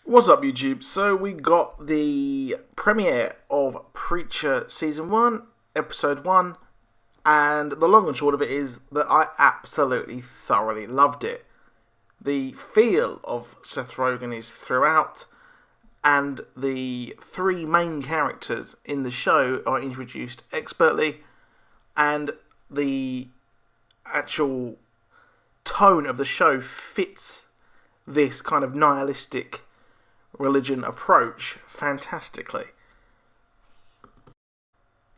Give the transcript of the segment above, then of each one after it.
What's up, YouTube? So we got the premiere of Preacher Season 1, Episode 1, and the long and short of it is that I absolutely thoroughly loved it. The feel of Seth Rogen is throughout, and the three main characters in the show are introduced expertly, and the actual tone of the show fits this kind of nihilistic religion approach fantastically.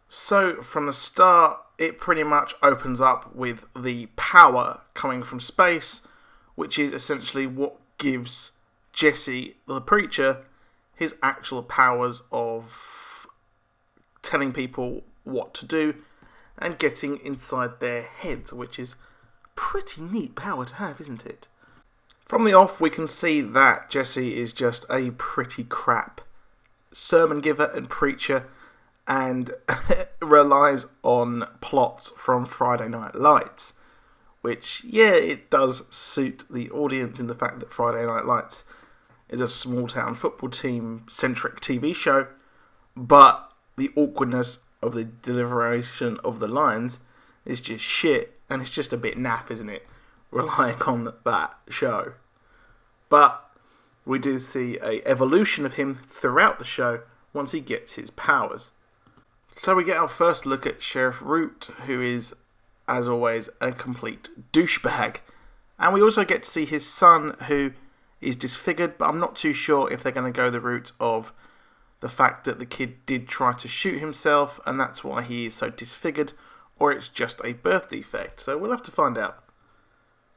So from the start, it pretty much opens up with the power coming from space, which is essentially what gives Jesse, the preacher, his actual powers of telling people what to do and getting inside their heads, which is pretty neat power to have, isn't it? From the off, we can see that Jesse is just a pretty crap sermon giver and preacher and relies on plots from Friday Night Lights, which, yeah, it does suit the audience in the fact that Friday Night Lights is a small-town football team-centric TV show, but the awkwardness of the deliberation of the lines is just shit, and it's just a bit naff, isn't it? Relying on that show. But we do see an evolution of him throughout the show once he gets his powers. So we get our first look at Sheriff Root, who is, as always, a complete douchebag. And we also get to see his son, who is disfigured, but I'm not too sure if they're going to go the route of the fact that the kid did try to shoot himself, and that's why he is so disfigured, or it's just a birth defect. So we'll have to find out.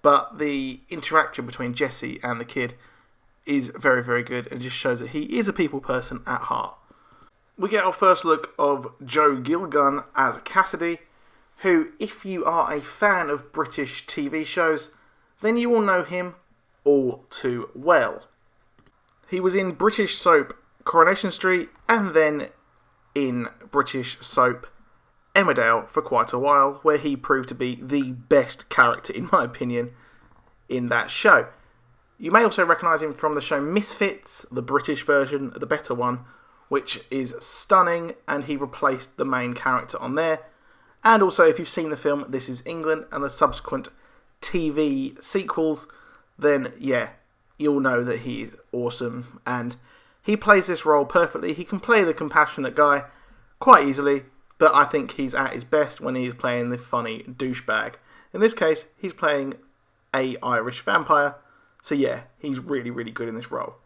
But the interaction between Jesse and the kid is very, very good and just shows that he is a people person at heart. We get our first look of Joe Gilgun as Cassidy, who, if you are a fan of British TV shows, then you will know him all too well. He was in British soap Coronation Street and then in British soap Emmerdale for quite a while, where he proved to be the best character, in my opinion, in that show. You may also recognise him from the show Misfits, the British version, the better one, which is stunning, and he replaced the main character on there. And also, if you've seen the film This Is England and the subsequent TV sequels, then yeah, you'll know that he is awesome, and he plays this role perfectly. He can play the compassionate guy quite easily, but I think he's at his best when he's playing the funny douchebag. In this case, he's playing a Irish vampire. So yeah, he's really, really good in this role.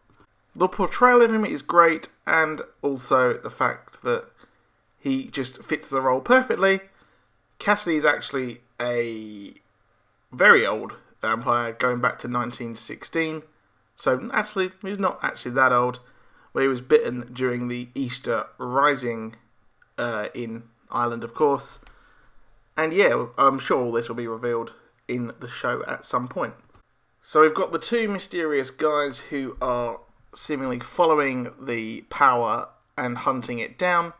The portrayal of him is great, and also the fact that he just fits the role perfectly. Cassidy is actually a very old vampire, going back to 1916. So actually, he's not actually that old. Where he was bitten during the Easter Rising in Ireland, of course. And yeah, I'm sure all this will be revealed in the show at some point. So we've got the two mysterious guys who are seemingly following the power and hunting it down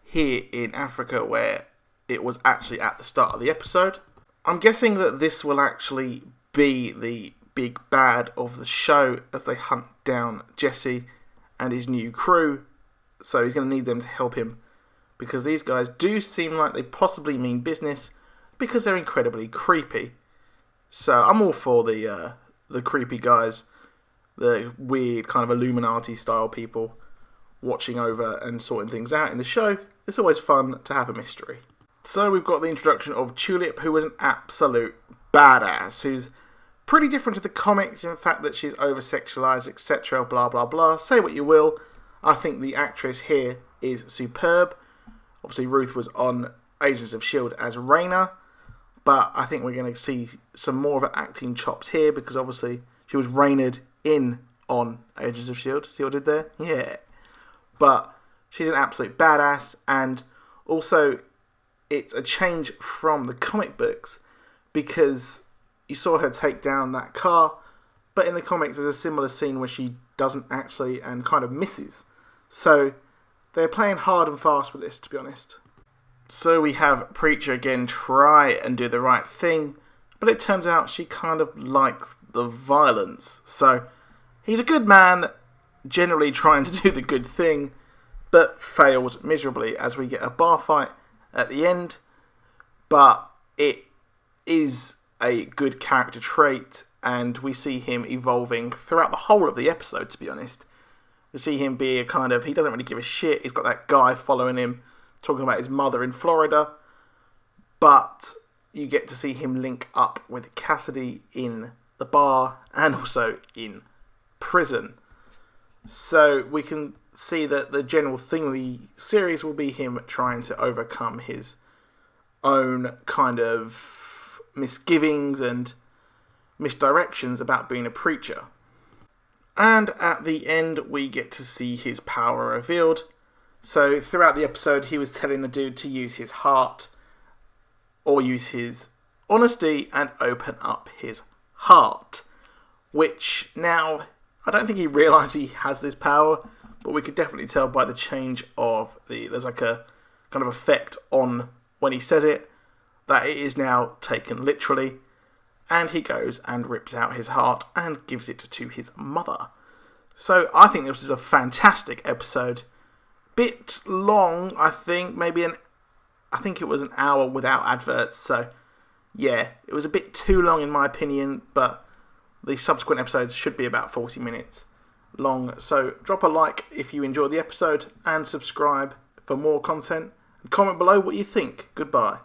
here in Africa, where it was actually at the start of the episode. I'm guessing that this will actually be the big bad of the show as they hunt down Jesse and his new crew. So he's going to need them to help him, because these guys do seem like they possibly mean business, because they're incredibly creepy. So I'm all for the creepy guys, the weird kind of Illuminati style people watching over and sorting things out in the show. It's always fun to have a mystery. So we've got the introduction of Tulip, who was an absolute badass, who's pretty different to the comics in the fact that she's over-sexualized, etc., blah, blah, blah. Say what you will. I think the actress here is superb. Obviously, Ruth was on Agents of S.h.i.e.L.D. as Raina, but I think we're going to see some more of her acting chops here, because obviously she was Rained in on Agents of S.h.i.e.L.D. See what I did there? Yeah. But she's an absolute badass, and also it's a change from the comic books, because you saw her take down that car, but in the comics there's a similar scene where she doesn't actually and kind of misses. So they're playing hard and fast with this, to be honest. So we have Preacher again try and do the right thing, but it turns out she kind of likes the violence. So he's a good man, generally trying to do the good thing, but fails miserably as we get a bar fight at the end. But it is a good character trait, and we see him evolving throughout the whole of the episode, to be honest. We see him be a kind of, he doesn't really give a shit. He's got that guy following him, talking about his mother in Florida. But you get to see him link up with Cassidy in the bar and also in prison. So we can see that the general theme of the series will be him trying to overcome his own kind of misgivings and misdirections about being a preacher. And at the end, we get to see his power revealed. So throughout the episode, he was telling the dude to use his heart or use his honesty and open up his heart. Which now, I don't think he realised he has this power, but we could definitely tell by the change of there's like a kind of effect on when he says it, that it is now taken literally. And he goes and rips out his heart and gives it to his mother. So I think this is a fantastic episode. Bit long, I think. I think it was an hour without adverts. So yeah, it was a bit too long in my opinion. But the subsequent episodes should be about 40 minutes long. So drop a like if you enjoyed the episode and subscribe for more content. And comment below what you think. Goodbye.